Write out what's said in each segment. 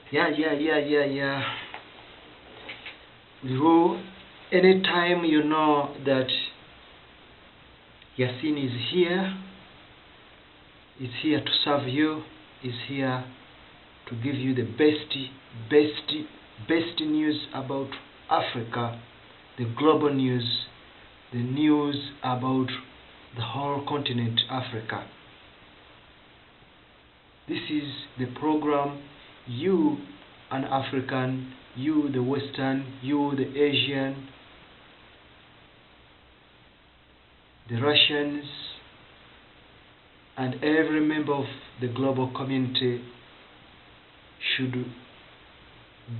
Yeah. You, anytime you know that Yasin is here to serve you, is here to give you the best news about Africa, the global news, the news about the whole continent Africa. This is the program. You, an African, you, the Western, you, the Asian, the Russians, and every member of the global community should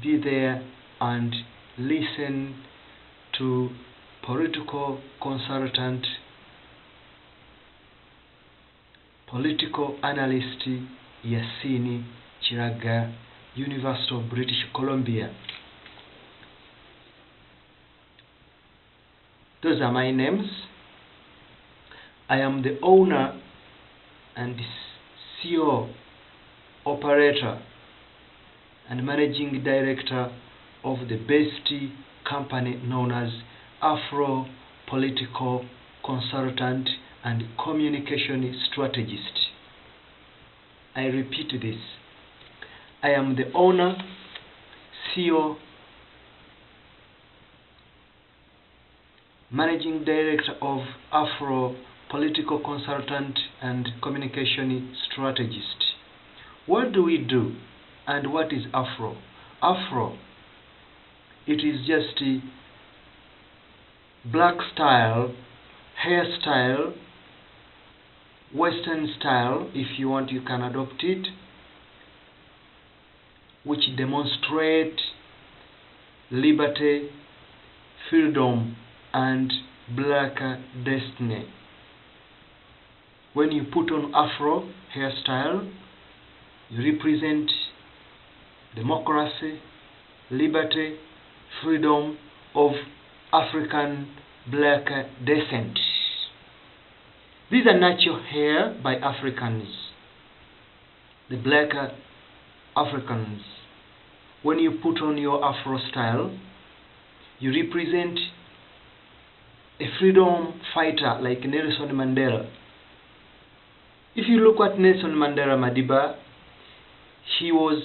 be there and listen to political consultant, political analyst Yasin Chiraga, University of British Columbia. Those are my names. I am the owner and CEO, operator, and managing director of the best company known as Afro Political Consultant and Communication Strategist. I repeat this. I am the owner, CEO, managing director of Afro Political Consultant and Communication Strategist. What do we do and what is Afro? Afro, it is just a black style, hairstyle, Western style, if you want you can adopt it, which demonstrate liberty, freedom, and black destiny. When you put on Afro hairstyle, you represent democracy, liberty, freedom of African black descent. These are natural hair by Africans, the black Africans. When you put on your Afro style, you represent a freedom fighter like Nelson Mandela. If you look at Nelson Mandela Madiba, he was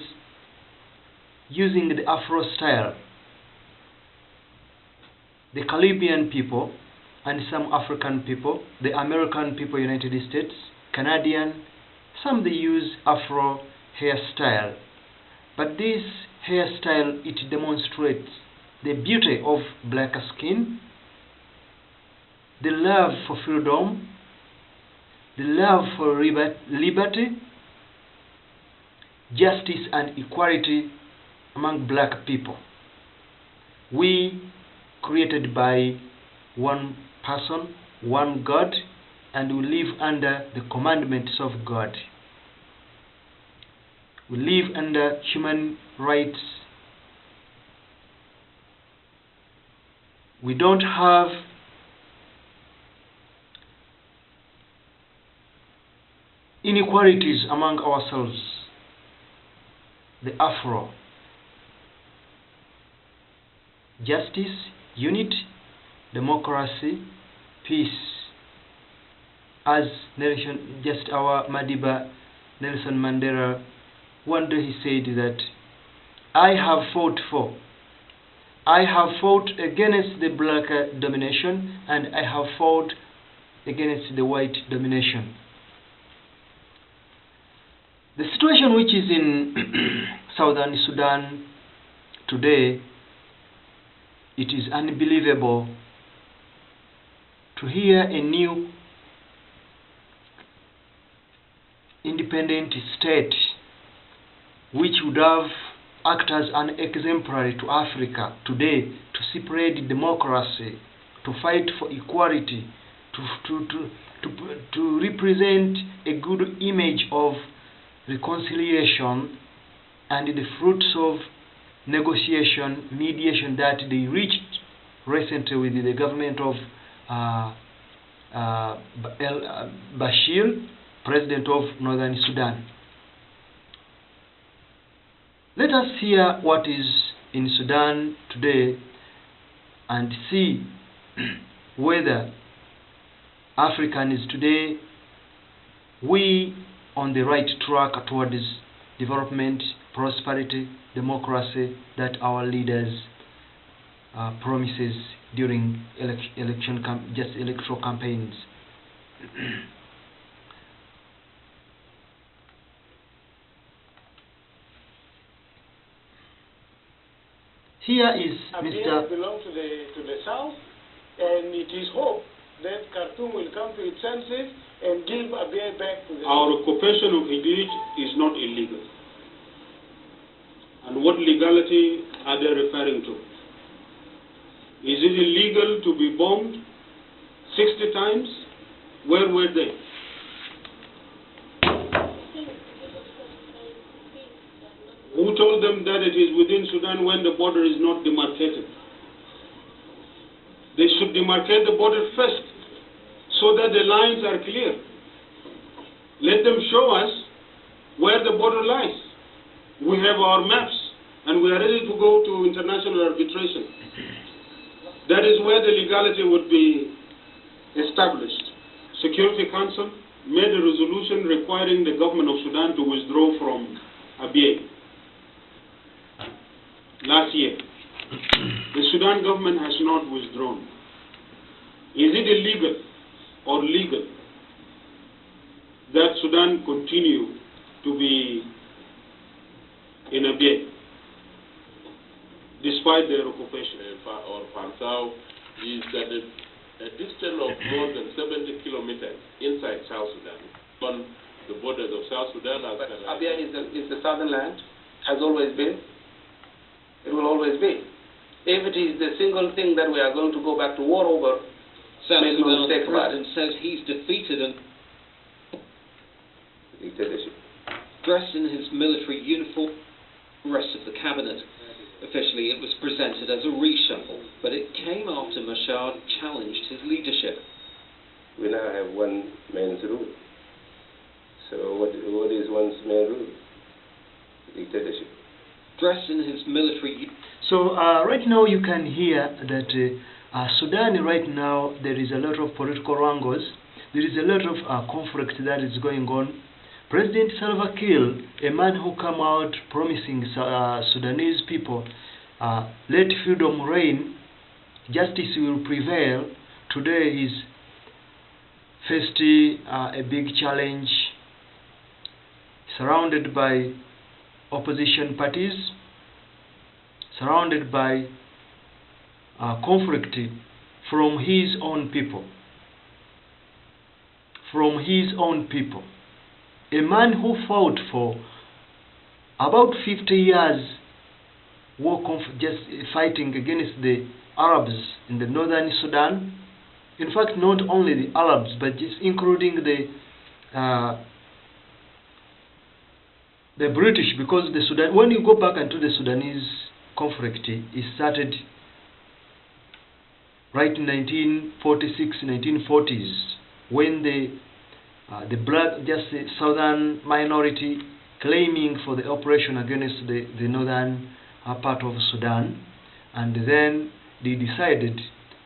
using the Afro style. The Caribbean people and some African people, the American people, United States, Canadian, some they use Afro hairstyle. But this hairstyle, it demonstrates the beauty of black skin, the love for freedom, the love for liberty, justice and equality among black people. We created by one person, one God, and we live under the commandments of God. We live under human rights. We don't have inequalities among ourselves. The Afro. Justice, unity, democracy, peace. As our Madiba Nelson Mandela, one day he said that I have fought against the black domination, and I have fought against the white domination. The situation which is in Southern Sudan today, it is unbelievable to hear a new independent state which would have acted as an exemplary to Africa today, to spread democracy, to fight for equality, to represent a good image of reconciliation and the fruits of negotiation, mediation that they reached recently with the government of Bashir, president of Northern Sudan. Let us hear what is in Sudan today and see whether Africans today, we on the right track towards development, prosperity, democracy that our leaders promises during electoral campaigns. Here is Mr. belongs to the south, and it is hope that Khartoum will come to its senses and give Abyei back to the Our occupation of Iglis is not illegal. And what legality are they referring to? Is it illegal to be bombed 60 times? Where were they? Who told them that it is within Sudan when the border is not demarcated? They should demarcate the border first so that the lines are clear. Let them show us where the border lies. We have our maps and we are ready to go to international arbitration. That is where the legality would be established. Security Council made a resolution requiring the government of Sudan to withdraw from Abyei last year. The Sudan government has not withdrawn. Is it illegal or legal that Sudan continue to be in Abyei despite their occupation? Or Pansao is that a distance of more than 70 kilometers inside South Sudan, on the borders of South Sudan. Abyei is the southern land, has always been. It will always be. If it is the single thing that we are going to go back to war over, South make no Sudan's mistake about it. president says he's defeated and Dictatorship. dressed in his military uniform. The rest of the cabinet. Officially, it was presented as a reshuffle, but it came after Machar challenged his leadership. We now have one man's rule. So what is one's man rule? Dictatorship. Dressed in his military. So right now you can hear that Sudan right now there is a lot of political wrangles. There is a lot of conflict that is going on. President Salva Kiir, a man who came out promising Sudanese people, let freedom reign, justice will prevail. Today he's facing a big challenge, surrounded by opposition parties, surrounded by conflict from his own people. From his own people. A man who fought for about 50 years, just fighting against the Arabs in the northern Sudan. In fact, not only the Arabs, but just including the British, because the Sudan. When you go back into the Sudanese conflict, it started right in 1946, 1940s, when the black, just the southern minority claiming for the operation against the northern part of Sudan, and then they decided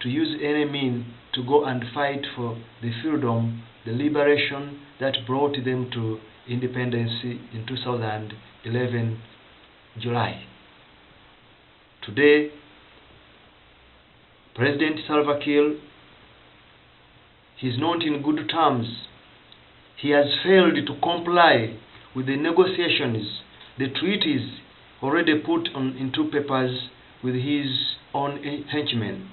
to use any means to go and fight for the freedom, the liberation that brought them to independence in 2011 July. Today, President Salva Kiir, he is not in good terms. He has failed to comply with the negotiations, the treaties already put into papers with his own henchmen.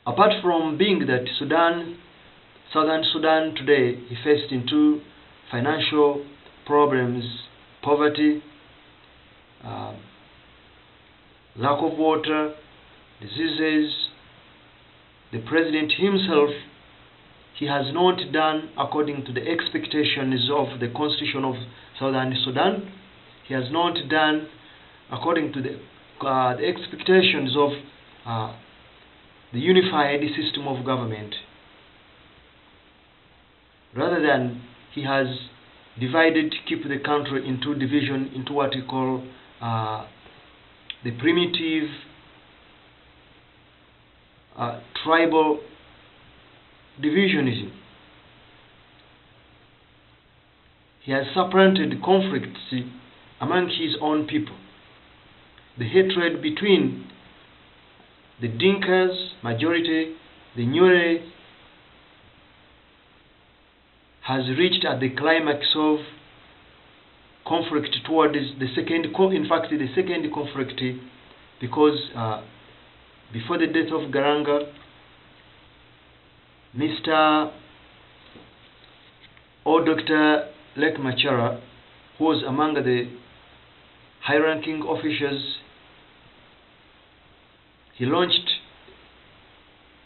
Apart from being that Southern Sudan today is faced into financial problems, poverty, lack of water, diseases, the president himself, he has not done according to the expectations of the constitution of Southern Sudan. He has not done according to the expectations of the unified system of government. Rather than he has divided, keep the country into division, into what we call the primitive tribal divisionism. He has supplanted conflicts among his own people. The hatred between the Dinkas, majority, the Nyore, has reached at the climax of conflict towards the second, in fact the second conflict, because before the death of Garanga, Mr. or Dr. Lek Machara, who was among the high-ranking officials, he launched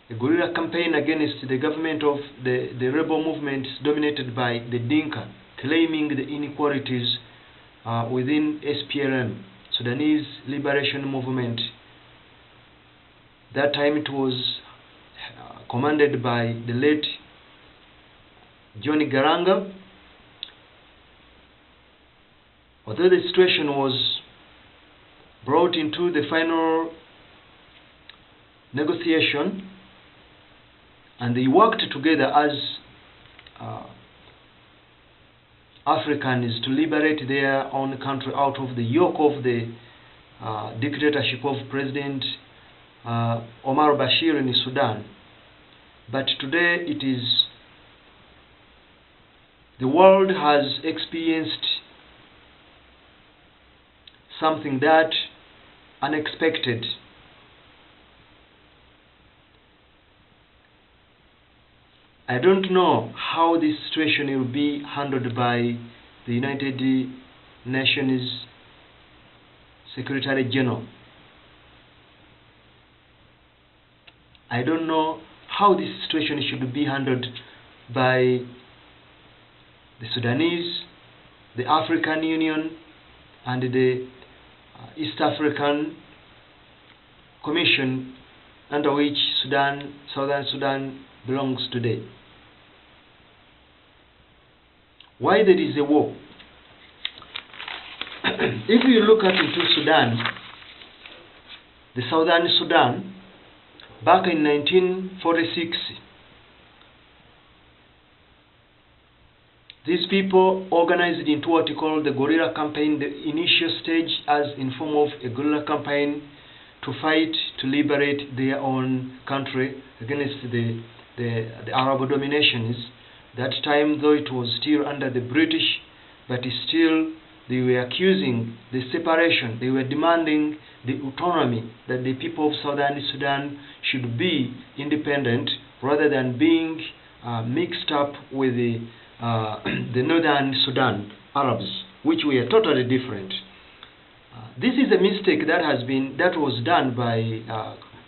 a guerrilla campaign against the government of the rebel movements dominated by the Dinka, claiming the inequalities within SPLM, Sudanese Liberation Movement. That time it was commanded by the late Johnny Garanga. Although the situation was brought into the final negotiation, and they worked together as Africans to liberate their own country out of the yoke of the dictatorship of President Omar Bashir in Sudan. But today it is, the world has experienced something that unexpected. I don't know how this situation will be handled by the United Nations Secretary General. I don't know how this situation should be handled by the Sudanese, the African Union, and the East African Commission, under which Southern Sudan belongs today. Why there is a war? If you look at into Sudan, the Southern Sudan, back in 1946, these people organized into what you call the guerrilla campaign, the initial stage as in form of a guerrilla campaign to fight to liberate their own country against the Arab dominations. That time, though it was still under the British, but still they were accusing the separation. They were demanding the autonomy, that the people of Southern Sudan should be independent rather than being mixed up with the Northern Sudan Arabs, which were totally different. This is a mistake that was done by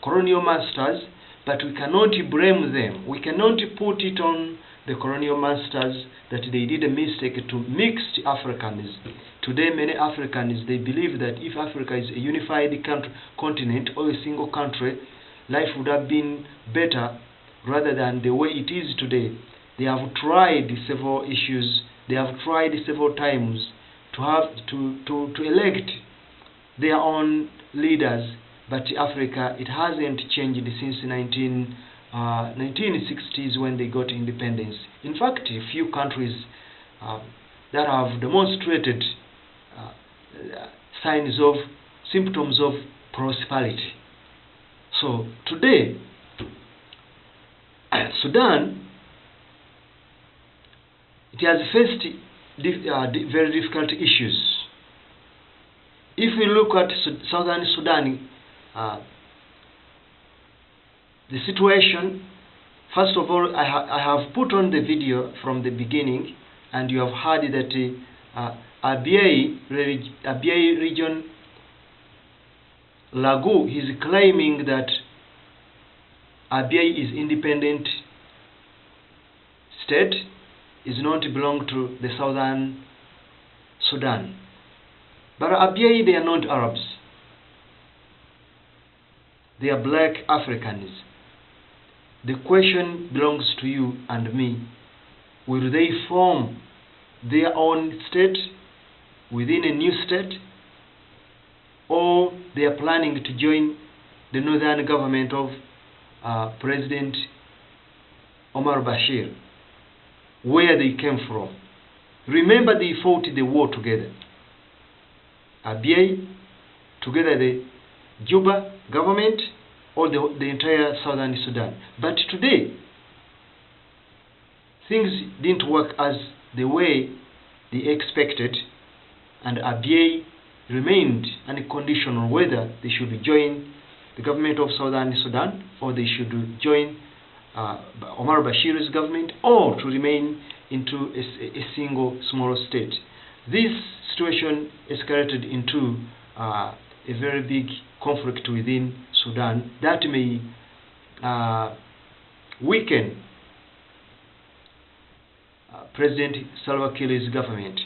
colonial masters, but we cannot blame them. We cannot put it on the colonial masters that they did a mistake to mix Africans. Today, many Africans, they believe that if Africa is a unified continent or a single country, life would have been better rather than the way it is today. They have tried several issues. They have tried several times to elect their own leaders, but Africa, it hasn't changed since 1960s when they got independence. In fact, a few countries that have demonstrated symptoms of prosperity. So today, Sudan, it has faced very difficult issues. If we look at Southern Sudan, the situation, first of all, I have put on the video from the beginning, and you have heard that Abyei region, Lagu, is claiming that Abyei is independent state, is not belong to the Southern Sudan. But Abyei, they are not Arabs. They are black Africans. The question belongs to you and me. Will they form their own state within a new state, or they are planning to join the northern government of President Omar Bashir, where they came from. Remember, they fought the war together. Abiy, together the Juba government, or the entire Southern Sudan. But today, things didn't work as the way they expected, and Abiy remained unconditional whether they should join the government of Southern Sudan, or they should join Omar Bashir's government, or to remain into a single small state. This situation escalated into a very big conflict within Sudan that may weaken President Salva Kiir's government.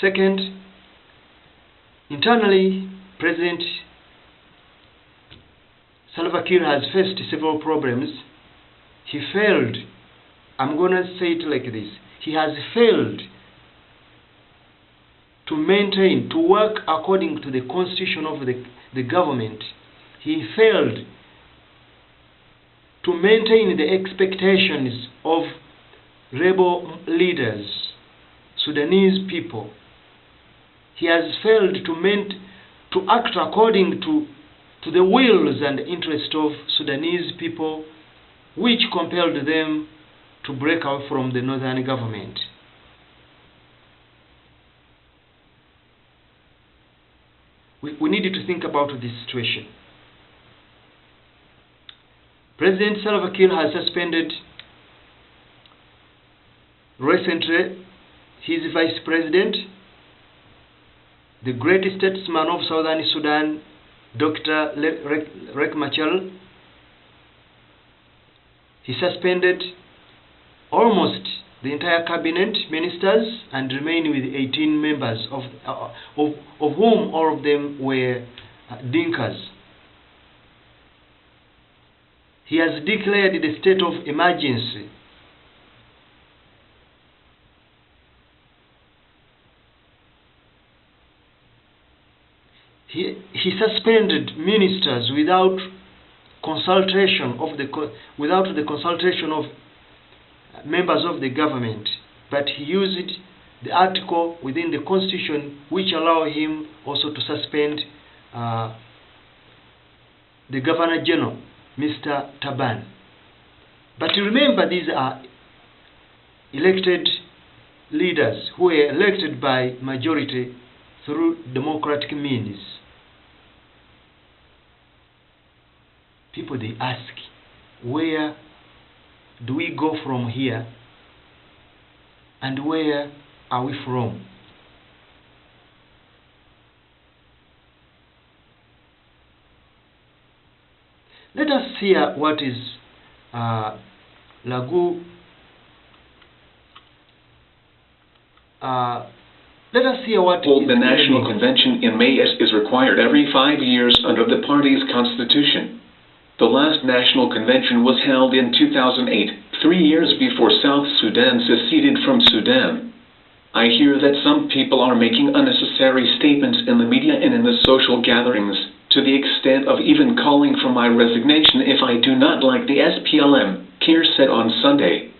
Second, internally, President Salva Kiir has faced several problems. He failed. I'm going to say it like this. He has failed to maintain, to work according to the constitution of the government. He failed to maintain the expectations of rebel leaders, Sudanese people. He has failed to act according to the wills and interests of Sudanese people, which compelled them to break out from the northern government. We needed to think about this situation. President Salva Kiir has suspended recently his vice president, the great statesman of Southern Sudan, Dr. Riek Machar. He suspended almost the entire cabinet ministers and remained with 18 members, of whom all of them were Dinkas. He has declared the state of emergency. He suspended ministers without consultation of the consultation of members of the government, but he used the article within the constitution which allow him also to suspend the Governor General, Mr. Taban. But remember, these are elected leaders who were elected by majority through democratic means. People, they ask, where do we go from here, and where are we from? Let us hear what is Lagu. Let us hear what hold the National Convention in May as is required every 5 years under the party's constitution. The last National Convention was held in 2008, 3 years before South Sudan seceded from Sudan. I hear that some people are making unnecessary statements in the media and in the social gatherings, to the extent of even calling for my resignation if I do not like the SPLM, Kiir said on Sunday.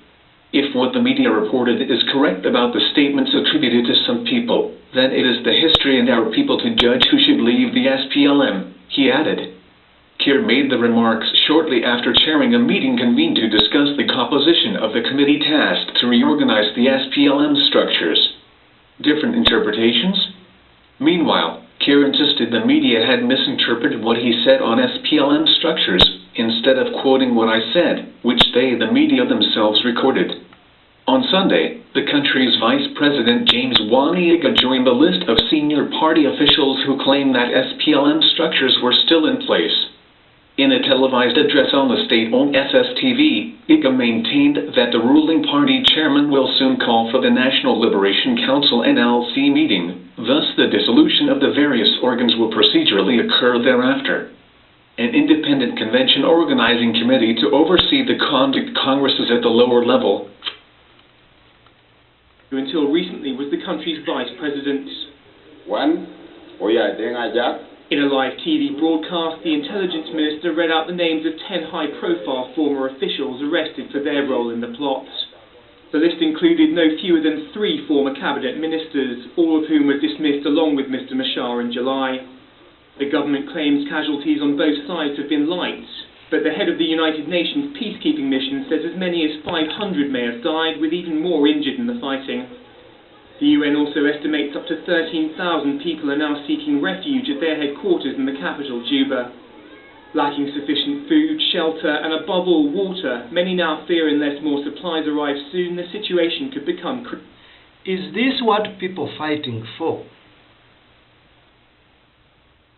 If what the media reported is correct about the statements attributed to some people, then it is the history and our people to judge who should leave the SPLM, he added. Kiir made the remarks shortly after chairing a meeting convened to discuss the composition of the committee tasked to reorganize the SPLM structures. Different interpretations? Meanwhile, Kiir insisted the media had misinterpreted what he said on SPLM structures, instead of quoting what I said, which they, the media themselves, recorded. On Sunday, the country's Vice President James Waniga joined the list of senior party officials who claimed that SPLM structures were still in place. In a televised address on the state-owned SSTV, Iga maintained that the ruling party chairman will soon call for the National Liberation Council NLC meeting, thus the dissolution of the various organs will procedurally occur thereafter. An independent convention organizing committee to oversee the conduct congresses at the lower level who until recently was the country's vice president. In a live TV broadcast, the intelligence minister read out the names of 10 high-profile former officials arrested for their role in the plot. The list included no fewer than 3 former cabinet ministers, all of whom were dismissed along with Mr. Machar in July. The government claims casualties on both sides have been light, but the head of the United Nations peacekeeping mission says as many as 500 may have died, with even more injured in the fighting. The UN also estimates up to 13,000 people are now seeking refuge at their headquarters in the capital, Juba. Lacking sufficient food, shelter and above all water, many now fear unless more supplies arrive soon, the situation could become critical. Is this what people are fighting for?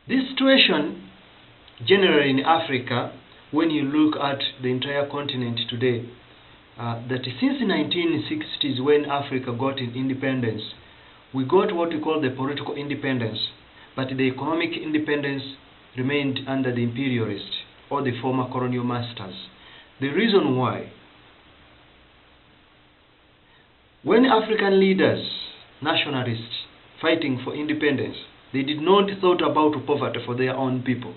This situation, generally in Africa, when you look at the entire continent today, that since the 1960s, when Africa got independence, we got what we call the political independence, but the economic independence remained under the imperialists or the former colonial masters. The reason why, when African leaders, nationalists, fighting for independence, they did not thought about poverty for their own people,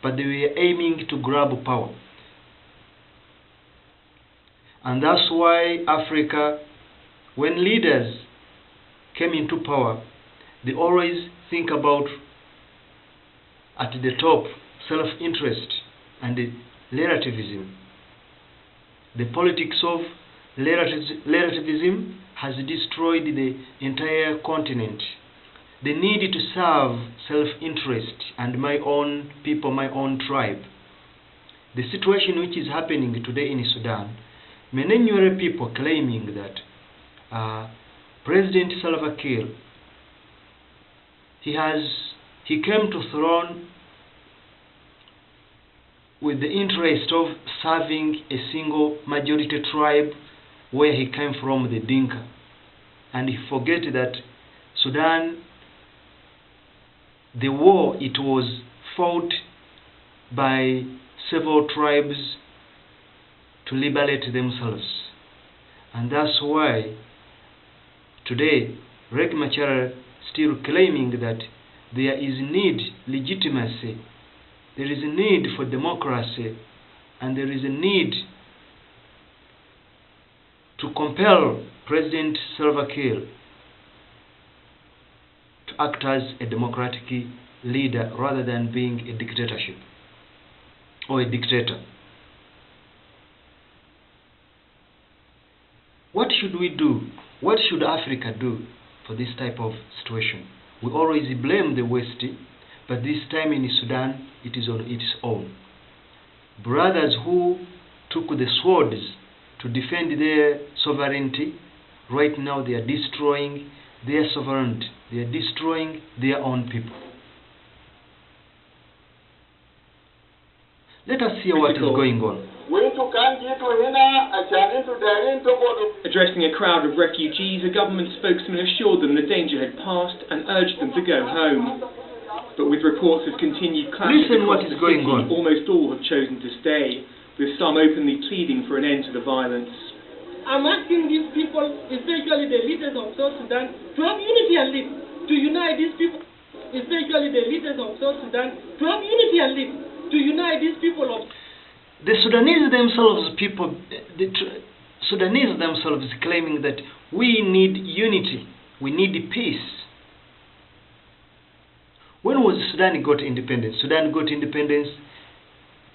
but they were aiming to grab power. And that's why Africa, when leaders came into power, they always think about, at the top, self-interest and relativism. The politics of relativism has destroyed the entire continent. The need to serve self-interest and my own people, my own tribe. The situation which is happening today in Sudan, many Nuer people claiming that President Salva Kiir, he came to throne with the interest of serving a single majority tribe where he came from, the Dinka. And he forget that Sudan, the war, it was fought by several tribes to liberate themselves. And that's why today Riek Machar still claiming that there is need legitimacy, there is a need for democracy, and there is a need to compel President Salva Kiir to act as a democratic leader rather than being a dictatorship or a dictator. What should we do? What should Africa do for this type of situation? We always blame the West, but this time in Sudan, it is on its own. Brothers who took the swords to defend their sovereignty, right now they are destroying their sovereignty. They are destroying their own people. Let us see what is going on. Addressing a crowd of refugees, a government spokesman assured them the danger had passed and urged them to go home. But with reports of continued clashes across the city, almost all have chosen to stay, with some openly pleading for an end to the violence. I'm asking these people, especially the leaders of South Sudan, to have unity and live, to unite these people, especially the leaders of South Sudan, to have unity and live, to unite these people of... The Sudanese themselves claiming that we need unity, we need peace. When was Sudan got independence? Sudan got independence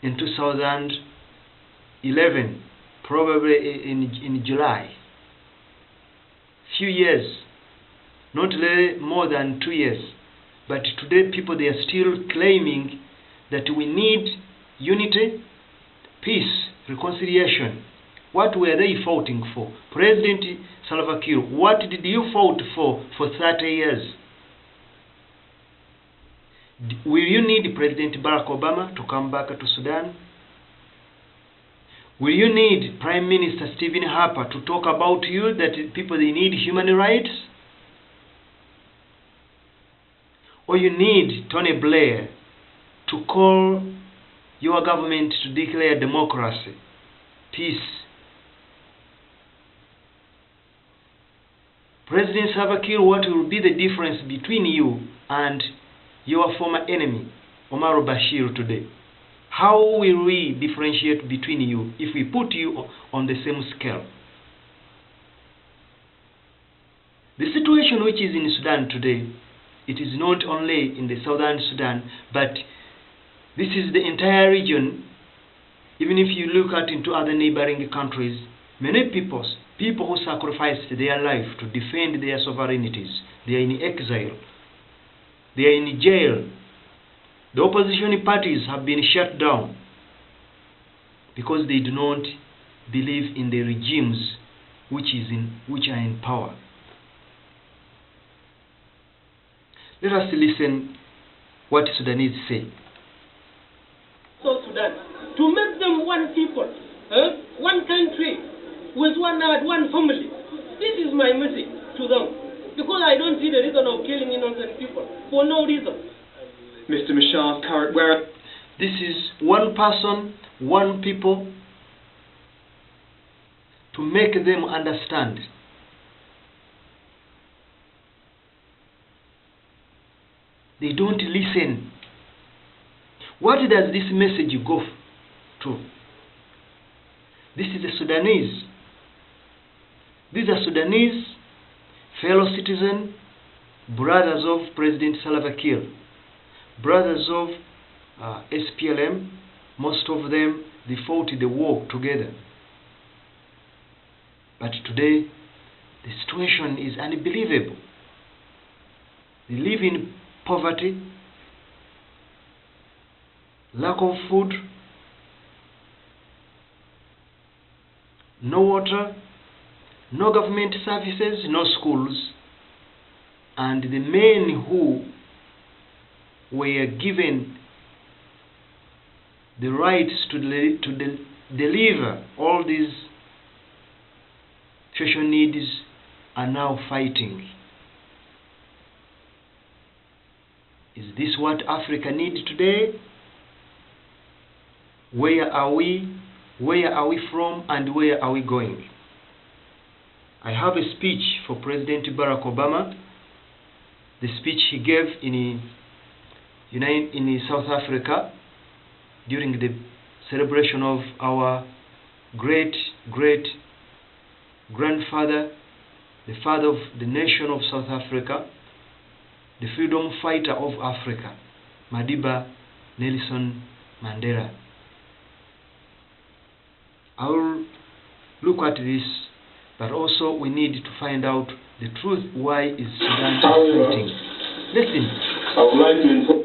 in 2011, probably in July. Few years, not really more than 2 years. But today people, they are still claiming that we need unity, peace, reconciliation. What were they fighting for? President Salva Kiir, what did you fight for 30 years? Will you need President Barack Obama to come back to Sudan? Will you need Prime Minister Stephen Harper to talk about you that people, they need human rights? Or you need Tony Blair to call your government to declare democracy, peace? President Salva Kiir, what will be the difference between you and your former enemy, Omar Bashir, today? How will we differentiate between you if we put you on the same scale? The situation which is in Sudan today, it is not only in the southern Sudan, but this is the entire region. Even if you look at into other neighboring countries, many people who sacrificed their life to defend their sovereignties, they are in exile, they are in jail. The opposition parties have been shut down because they do not believe in the regimes which are in power. Let us listen what Sudanese say. South Sudan, to make them one people, one country, with one heart, one family. This is my message to them, because I don't see the reason of killing innocent people for no reason. Mr. Mashar's current, where this is one person, one people, to make them understand. They don't listen. What does this message go to? This is the Sudanese. These are Sudanese, fellow citizens, brothers of President Salva Kiir, brothers of SPLM. Most of them, they fought the war together. But today, the situation is unbelievable. They live in poverty, lack of food, no water, no government services, no schools, and the men who were given the rights to deliver all these social needs are now fighting. Is this what Africa needs today? Where are we? Where are we from? And where are we going? I have a speech for President Barack Obama. The speech he gave in South Africa during the celebration of our great grandfather, the father of the nation of South Africa, the freedom fighter of Africa, Madiba Nelson Mandela. I will look at this, but also we need to find out the truth. Why is Sudan fighting? Listen. I would like to inform.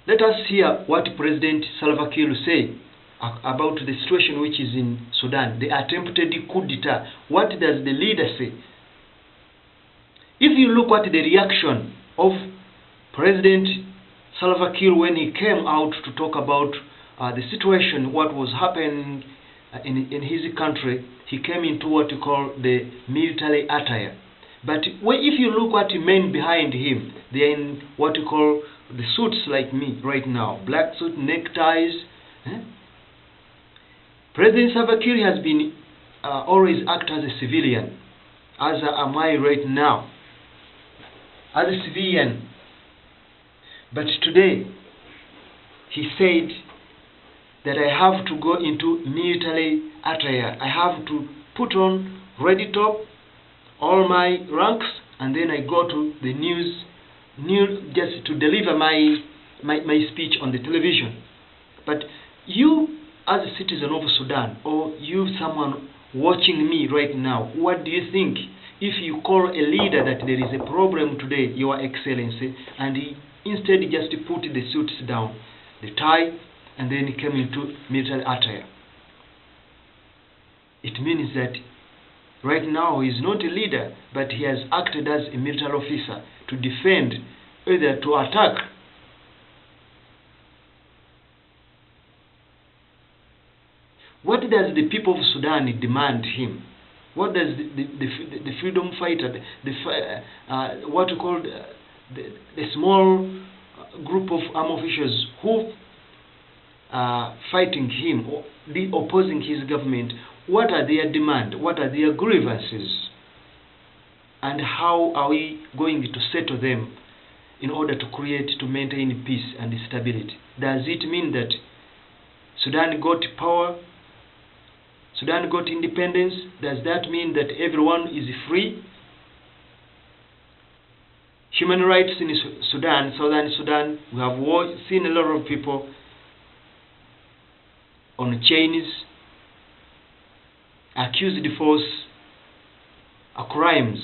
Let us hear what President Salva Kiir say about the situation which is in Sudan, the attempted coup d'etat. What does the leader say? If you look at the reaction of President Salva Kiir when he came out to talk about the situation, what was happening in his country, he came into what you call the military attire. But if you look at the men behind him, they are in what you call the suits like me right now, black suit, neckties. President Salva Kiir has been always act as a civilian, as am I right now, as a civilian. But today, he said that I have to go into military attire. I have to put on ready top, all my ranks, and then I go to the news just to deliver my speech on the television. But you, as a citizen of Sudan, or you, someone watching me right now, what do you think if you call a leader that there is a problem today, Your Excellency, and he instead just put the suits down, the tie, and then he came into military attire? It means that right now he is not a leader, but he has acted as a military officer to defend, either to attack. What does the people of Sudan demand him? What does the freedom fighter, what you call the small group of armed officials who are fighting him, or opposing his government, what are their demands? What are their grievances? and how are we going to settle them in order to maintain peace and stability? Does it mean that Sudan got power? Sudan got independence? Does that mean that everyone is free? Human rights in Sudan, Southern Sudan, we have seen a lot of people on chains, accused for crimes.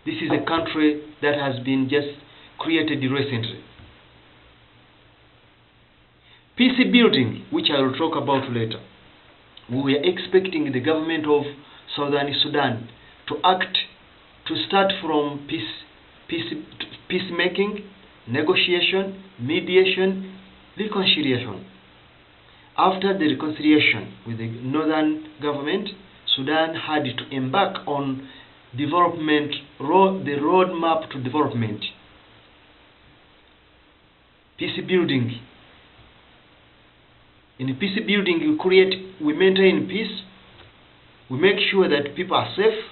This is a country that has been just created recently. Peace building, which I will talk about later. We are expecting the government of Southern Sudan to start from peacemaking, negotiation, mediation, reconciliation. After the reconciliation with the northern government, Sudan had to embark on development, the roadmap to development. Peace building. In peace building, we maintain peace. We make sure that people are safe.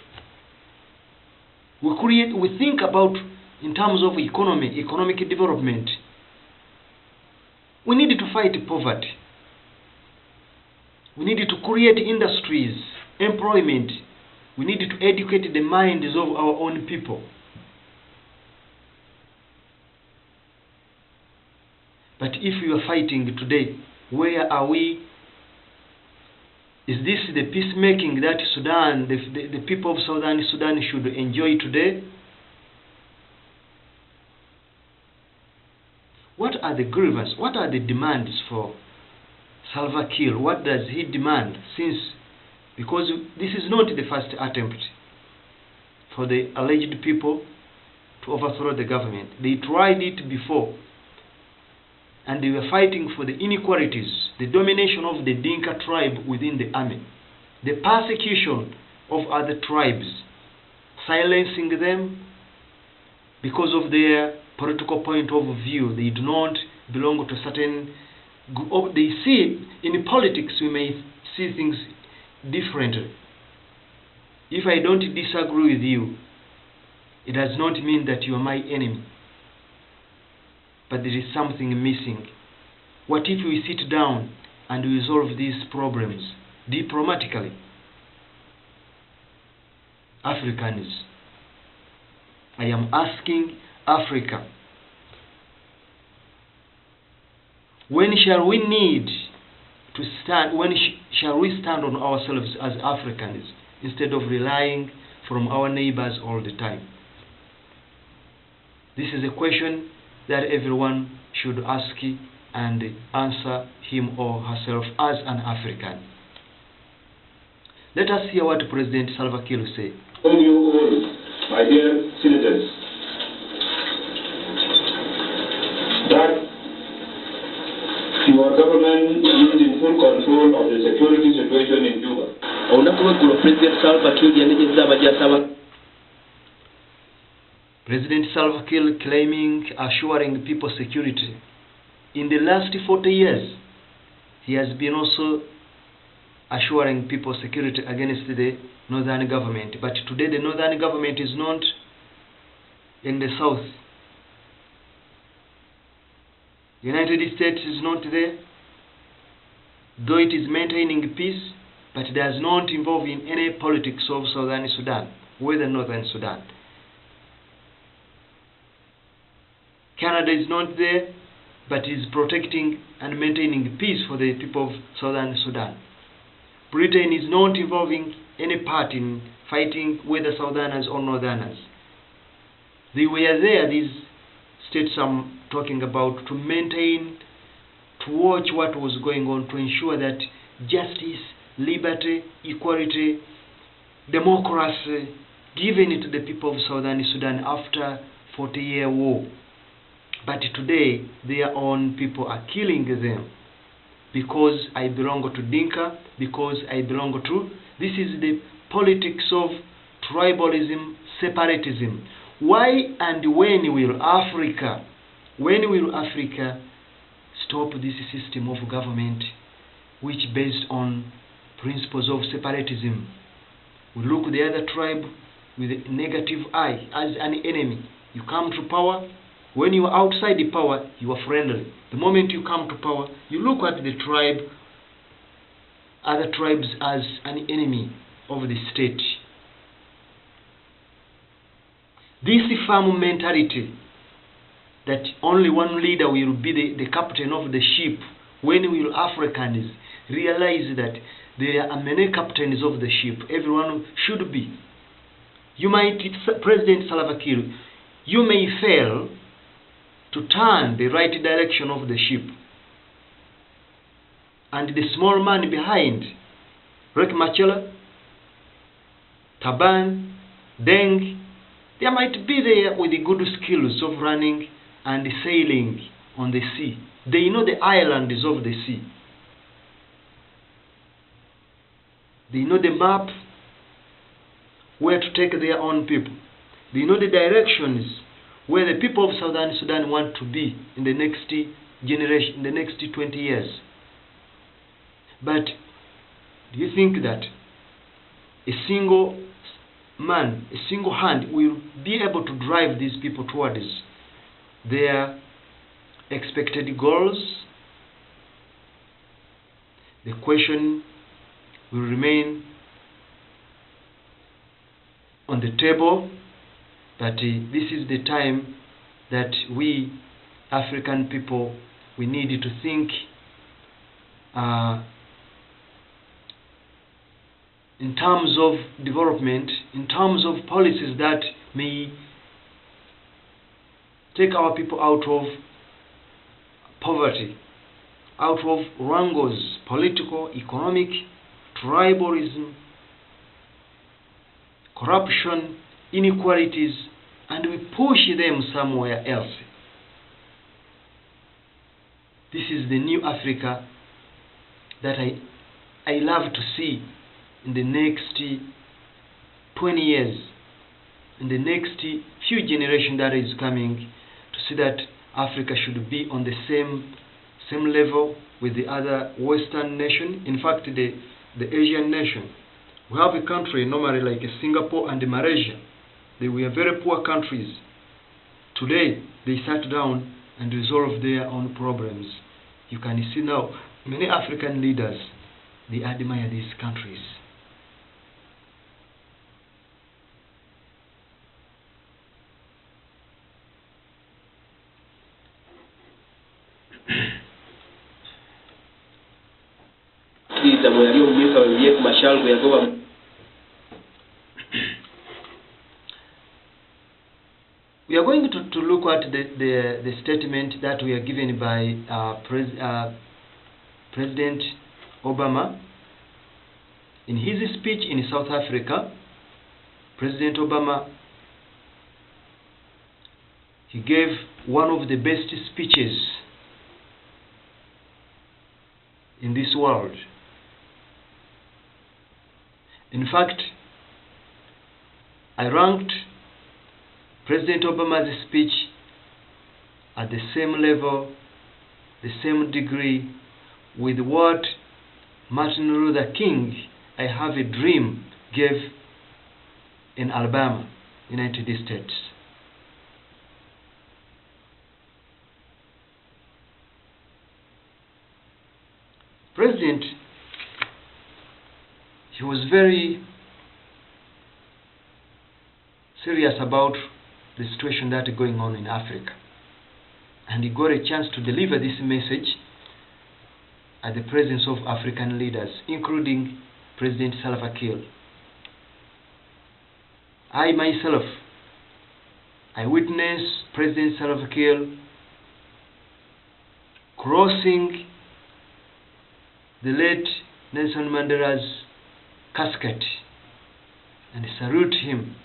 We think about in terms of economic development. We need to fight poverty. We need to create industries, employment. We need to educate the minds of our own people. But if we are fighting today, where are we? Is this the peacemaking that Sudan, the people of Southern Sudan should enjoy today? What are the grievances? What are the demands for Salva Kiir? What does he demand? Because this is not the first attempt for the alleged people to overthrow the government. They tried it before, and they were fighting for the inequalities, the domination of the Dinka tribe within the army, the persecution of other tribes, silencing them because of their political point of view. They do not belong to certain group. They see, in politics we may see things differently. If I don't disagree with you, it does not mean that you are my enemy. But there is something missing. What if we sit down and resolve these problems diplomatically? Africans, I am asking Africa, when shall we stand on ourselves as Africans instead of relying from our neighbors all the time? This is a question that everyone should ask and answer him or herself as an African. Let us hear what President Salva Kiir said. You all, my dear citizens, that your government is in full control of the security situation in Juba. President Salva Kiir assuring people security. In the last 40 years, he has been also assuring people security against the northern government. But today the northern government is not in the south. United States is not there, though it is maintaining peace, but it does not involve in any politics of Southern Sudan, whether Northern Sudan. Canada is not there, but is protecting and maintaining peace for the people of Southern Sudan. Britain is not involving any part in fighting whether Southerners or Northerners. They were there, these states I'm talking about, to maintain, to watch what was going on, to ensure that justice, liberty, equality, democracy given it to the people of Southern Sudan after 40-year war. But today, their own people are killing them because I belong to Dinka, because I belong to... This is the politics of tribalism, separatism. Why and when will Africa stop this system of government which based on principles of separatism? We look at the other tribe, with a negative eye as an enemy. You come to power. When you are outside the power, you are friendly. The moment you come to power, you look at the tribe, other tribes as an enemy of the state. This farm mentality that only one leader will be the captain of the ship, when will Africans realize that there are many captains of the ship, everyone should be. You might, President Salva Kiir, you may fail to turn the right direction of the ship. And the small man behind, Riek Machar, Taban, Deng, they might be there with the good skills of running and sailing on the sea. They know the islands of the sea. They know the map, where to take their own people. They know the directions where the people of Southern Sudan want to be in the next generation, in the next 20 years. But do you think that a single man, a single hand will be able to drive these people towards their expected goals? The question will remain on the table, that this is the time that we African people, we need to think in terms of development, in terms of policies that may take our people out of poverty, out of wrangles, political, economic, tribalism, corruption, inequalities, and we push them somewhere else. This is the new Africa that I love to see in the next 20 years, in the next few generations that is coming, to see that Africa should be on the same level with the other Western nation. In fact, the Asian nation. We have a country normally like Singapore and Malaysia. They were very poor countries. Today, they sat down and resolved their own problems. You can see now, many African leaders, they admire these countries. We are going to look at the statement that we are given by President Obama. In his speech in South Africa, President Obama, he gave one of the best speeches in this world. In fact, I ranked President Obama's speech at the same level, the same degree with what Martin Luther King, I Have a Dream, gave in Alabama, United States. President, he was very serious about the situation that is going on in Africa, and he got a chance to deliver this message at the presence of African leaders, including President Salva Kiir. I myself, I witnessed President Salva Kiir crossing the late Nelson Mandela's casket and salute him.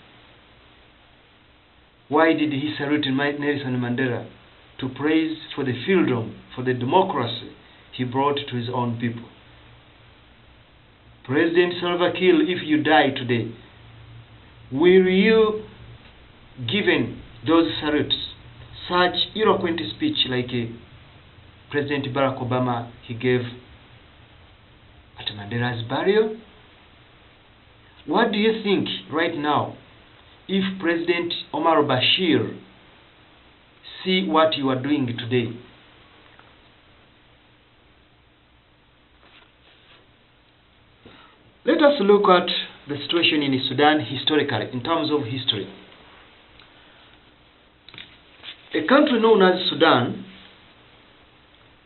Why did he salute Nelson Mandela? To praise for the freedom, for the democracy he brought to his own people. President Salva Kiir, if you die today, will you given those salutes such eloquent speech like President Barack Obama he gave at Mandela's burial? What do you think right now if President Omar Bashir see what you are doing today. Let us look at the situation in Sudan historically, in terms of history. A country known as Sudan,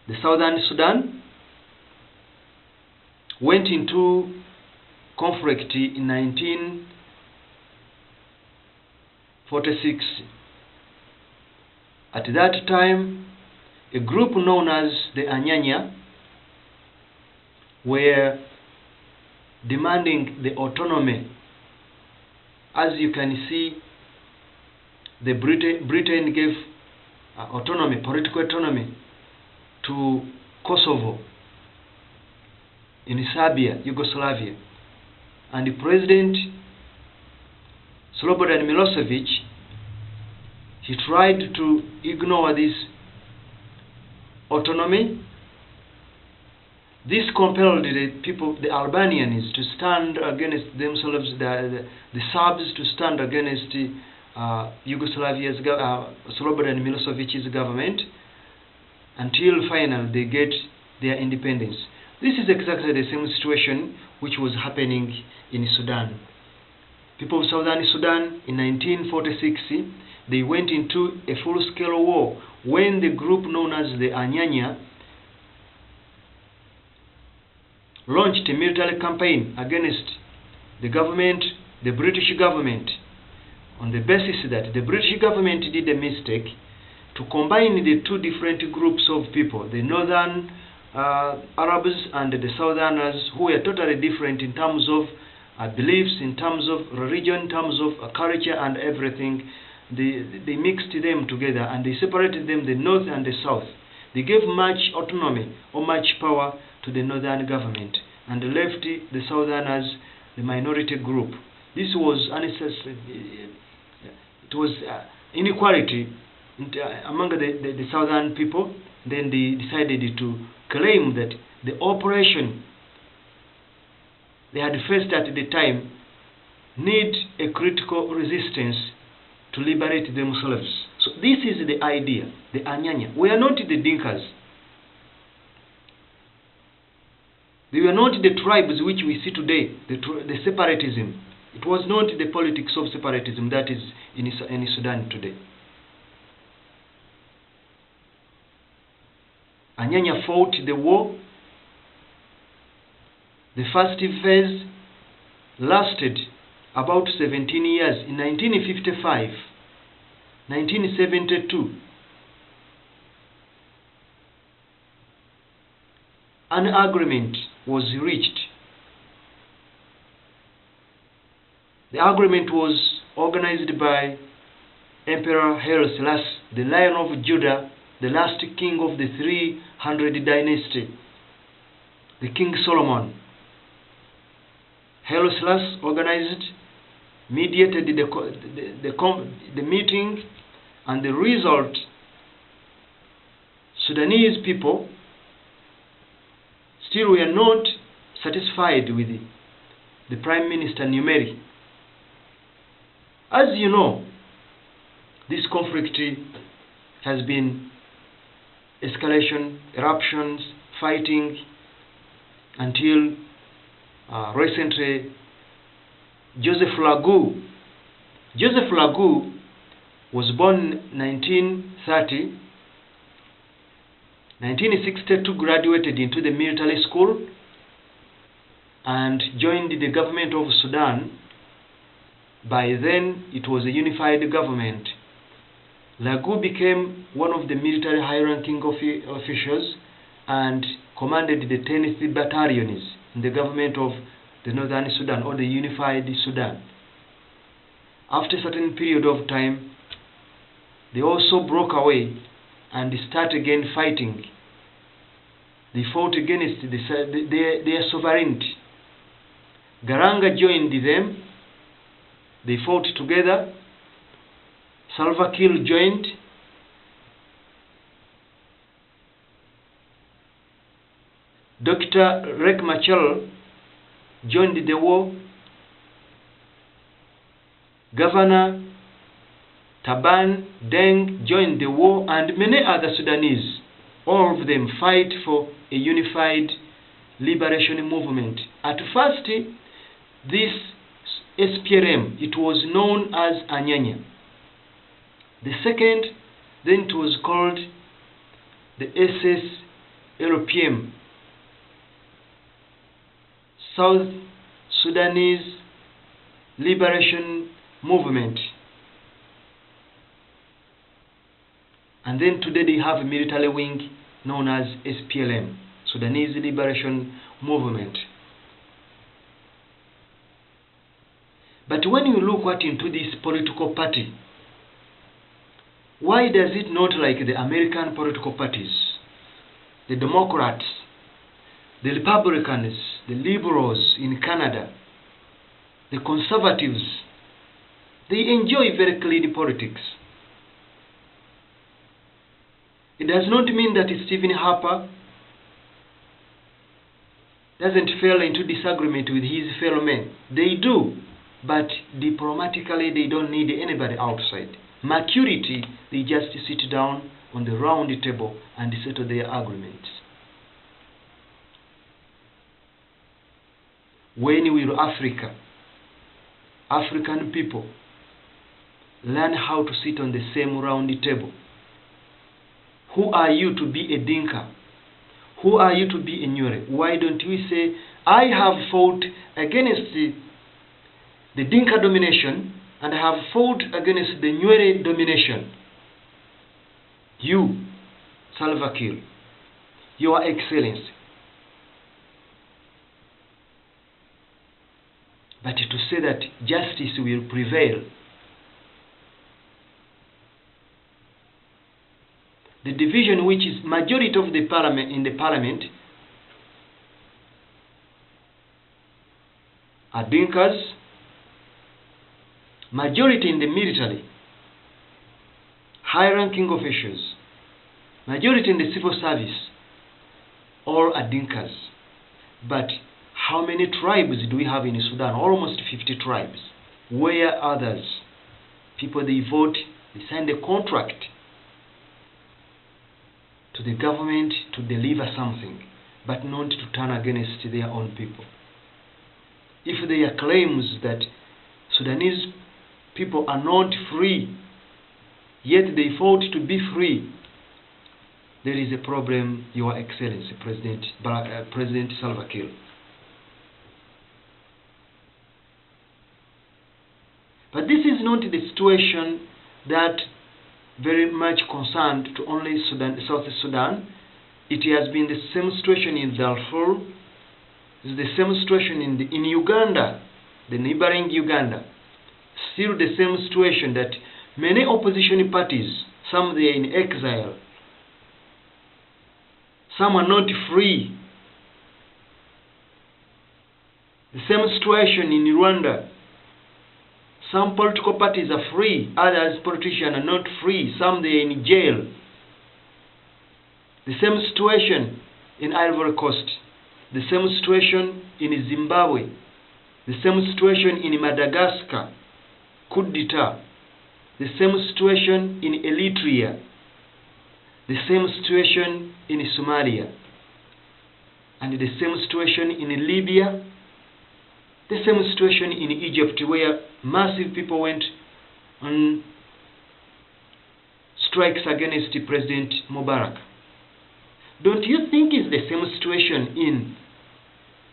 the Southern Sudan, went into conflict in 1946. At that time, a group known as the Anyanya were demanding the autonomy. As you can see, the Britain gave autonomy, political autonomy, to Kosovo in Serbia, Yugoslavia. And the President Slobodan Milosevic, he tried to ignore this autonomy. This compelled the people, the Albanians, to stand against themselves, the Serbs to stand against Yugoslavia's Slobodan Milosevic's government, until finally they get their independence. This is exactly the same situation which was happening in Sudan. People of Southern Sudan in 1946, they went into a full-scale war when the group known as the Anyanya launched a military campaign against the government, the British government, on the basis that the British government did a mistake to combine the two different groups of people, the northern Arabs and the southerners, who were totally different in terms of beliefs, in terms of religion, in terms of culture and everything. They mixed them together and they separated them, the north and the south. They gave much autonomy or much power to the northern government and left the southerners, the minority group. This was inequality among the southern people. Then they decided to claim that the operation they had faced at the time need a critical resistance to liberate themselves. So this is the idea, the Anyanya. We are not the Dinkas. They were not the tribes which we see today, the separatism. It was not the politics of separatism that is in Sudan today. Anyanya fought the war. The first phase lasted about 17 years. In 1955, 1972, an agreement was reached. The agreement was organized by Emperor Haile Selassie, the Lion of Judah, the last king of the 300 dynasty, the King Solomon. Haile Selassie organized, mediated the meeting, and the result, Sudanese people still were not satisfied with the Prime Minister Numeri. As you know, this conflict has been escalation, eruptions, fighting, until recently Joseph Lagu. Joseph Lagu was born in 1930. 1962 graduated into the military school and joined the government of Sudan. By then it was a unified government. Lagu became one of the military high-ranking officials and commanded the 10th battalions in the government of the Northern Sudan, or the unified Sudan. After a certain period of time, they also broke away and started again fighting. They fought against their sovereignty. Garanga joined them. They fought together. Salva Kiir joined. Dr. Riek Machar joined the war. Governor Taban Deng joined the war, and many other Sudanese, all of them fight for a unified liberation movement. At first, this SPLM, it was known as Anyanya. The second, then it was called the SSLPM, South Sudanese Liberation Movement. And then today they have a military wing known as SPLM, Sudanese Liberation Movement. But when you look into this political party, why does it not like the American political parties, the Democrats, the Republicans, the Liberals in Canada, the Conservatives? They enjoy very clean politics. It does not mean that Stephen Harper doesn't fall into disagreement with his fellow men. They do, but diplomatically they don't need anybody outside. Maturity, they just sit down on the round table and settle their agreements. When will African people learn how to sit on the same round table? Who are you to be a Dinka? Who are you to be a Nyore? Why don't we say, I have fought against the Dinka domination and I have fought against the Nyore domination. You, Salva Kiir, Your Excellency. But to say that justice will prevail, the division which is majority of the parliament in the parliament are Dinkas, majority in the military, high-ranking officials, majority in the civil service, all are Dinkas. But how many tribes do we have in Sudan? Almost 50 tribes. Where are others? People, they vote, they sign the contract to the government to deliver something, but not to turn against their own people. If there are claims that Sudanese people are not free, yet they fought to be free, there is a problem, Your Excellency, President Salva Kiir. But this is not the situation that very much concerned to only South Sudan. It has been the same situation in Darfur. It's the same situation in Uganda, the neighboring Uganda. Still the same situation that many opposition parties, some they are in exile, some are not free. The same situation in Rwanda. Some political parties are free, others politicians are not free, some they are in jail. The same situation in Ivory Coast, the same situation in Zimbabwe, the same situation in Madagascar, coup d'etat, the same situation in Eritrea, the same situation in Somalia, and the same situation in Libya, the same situation in Egypt, where massive people went on strikes against President Mubarak. Don't you think it's the same situation in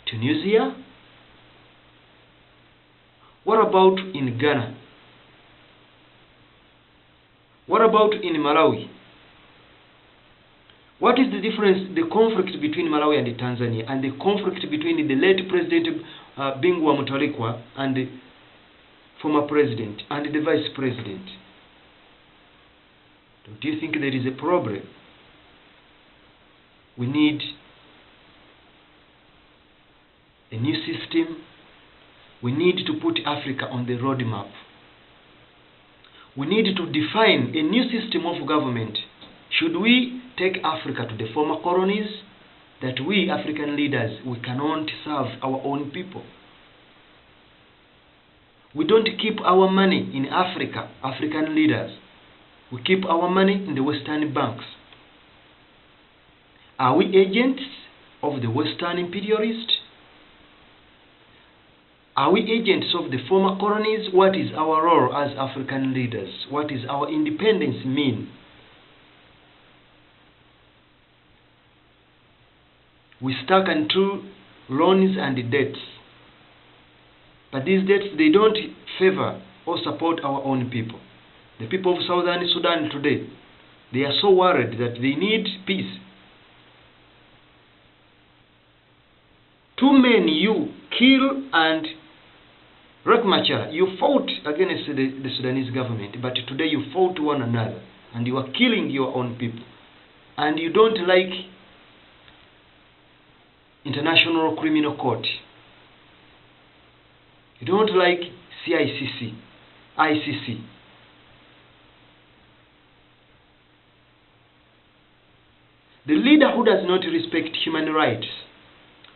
Tunisia? What about in Ghana? What about in Malawi? What is the difference, the conflict between Malawi and Tanzania, and the conflict between the late President Bingwa Mutharikwa and the former president and the vice president? Don't you think there is a problem? We need a new system. We need to put Africa on the roadmap. We need to define a new system of government. Should we take Africa to the former colonies, that we African leaders, we cannot serve our own people? We don't keep our money in Africa, African leaders. We keep our money in the Western banks. Are we agents of the Western imperialists? Are we agents of the former colonies? What is our role as African leaders? What is our independence mean? We stuck into loans and debts. But these debts, they don't favor or support our own people. The people of Southern Sudan today, they are so worried that they need peace. 2 men you kill and Riek Machar, you fought against the Sudanese government, but today you fought one another and you are killing your own people. And you don't like International Criminal Court. You don't like ICC. The leader who does not respect human rights,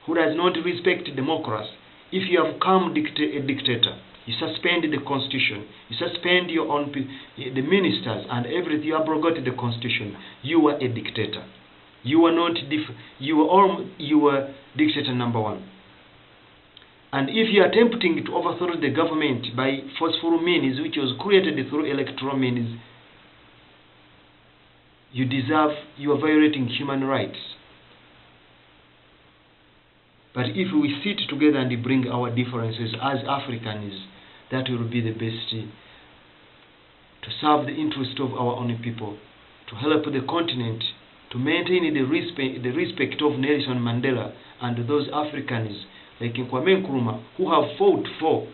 who does not respect democracy, if you have become a dictator, you suspend the constitution, you suspend your own the ministers and everything, you abrogate the constitution, you are a dictator. You are not you are dictator number 1. And if you are attempting to overthrow the government by forceful means, which was created through electoral means, you are violating human rights. But if we sit together and bring our differences as Africans, that will be the best to serve the interest of our own people, to help the continent, to maintain the respect of Nelson Mandela and those Africans like Kwame Nkrumah who have fought for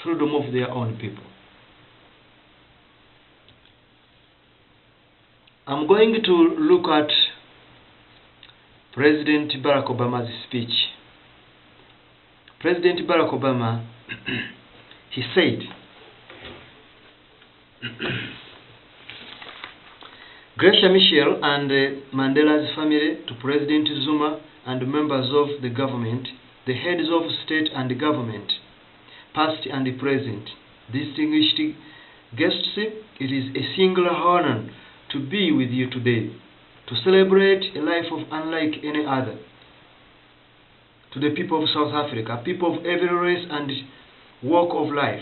freedom of their own people. I'm going to look at President Barack Obama's speech. President Barack Obama, he said, Gracia Michel and Mandela's family, to President Zuma and members of the government, the heads of state and government, past and present, distinguished guests, it is a singular honor to be with you today, to celebrate a life of unlike any other. To the people of South Africa, people of every race and walk of life,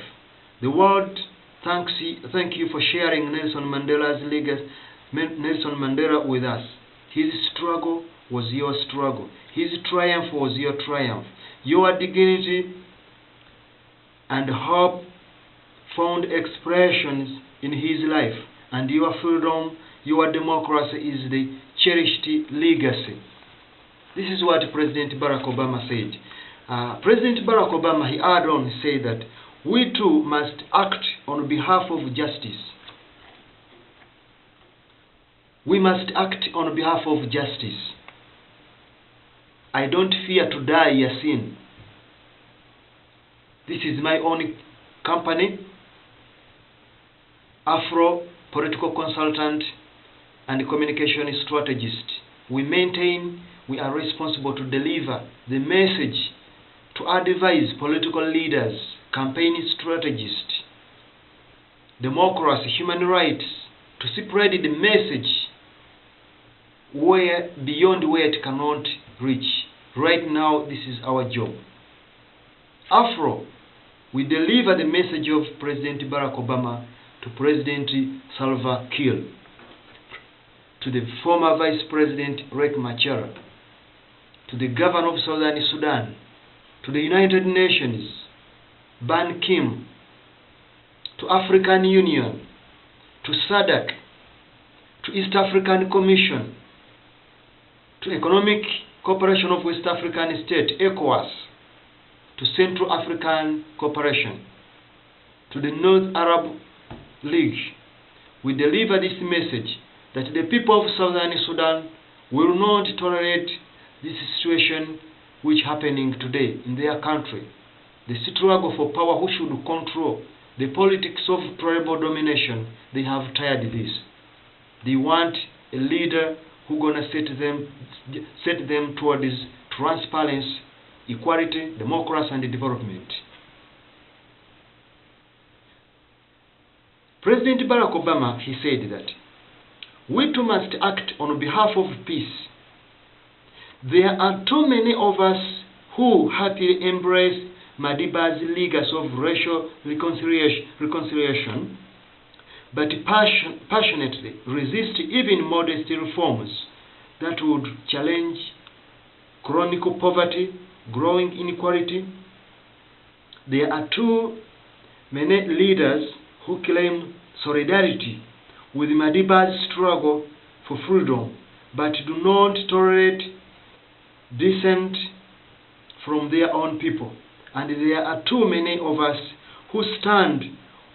the world thank you for sharing Nelson Mandela's legacy, Nelson Mandela with us. His struggle was your struggle. His triumph was your triumph. Your dignity and hope found expressions in his life, and your freedom, your democracy is the cherished legacy. This is what President Barack Obama said. President Barack Obama, he added on, said that we too must act on behalf of justice. We must act on behalf of justice. I don't fear to die, Yasin. This is my own company, Afro, political consultant and communication strategist. We are responsible to deliver the message, to advise political leaders, campaign strategists, democracy, human rights, to spread the message beyond where it cannot reach. Right now, this is our job. Afro, we deliver the message of President Barack Obama to President Salva Kiir, to the former Vice President Riek Machar, to the Governor of Southern Sudan, to the United Nations, Ban Kim, to African Union, to SADC, to East African Commission, to Economic Cooperation of West African States, ECOWAS, to Central African Cooperation, to the North Arab League. We deliver this message that the people of Southern Sudan will not tolerate this situation which is happening today in their country. The struggle for power, who should control the politics of tribal domination, they have tired this. They want a leader who gonna set them towards transparency, equality, democracy, and development. President Barack Obama, he said that we too must act on behalf of peace. There are too many of us who happily embrace Madiba's legacy of racial reconciliation, but passionately resist even modest reforms that would challenge chronic poverty, growing inequality. There are too many leaders who claim solidarity with Madiba's struggle for freedom, but do not tolerate dissent from their own people. And there are too many of us who stand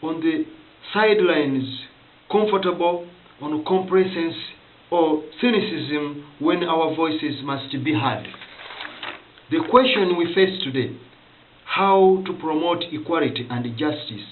on the sidelines, comfortable on complacency or cynicism when our voices must be heard. The question we face today, how to promote equality and justice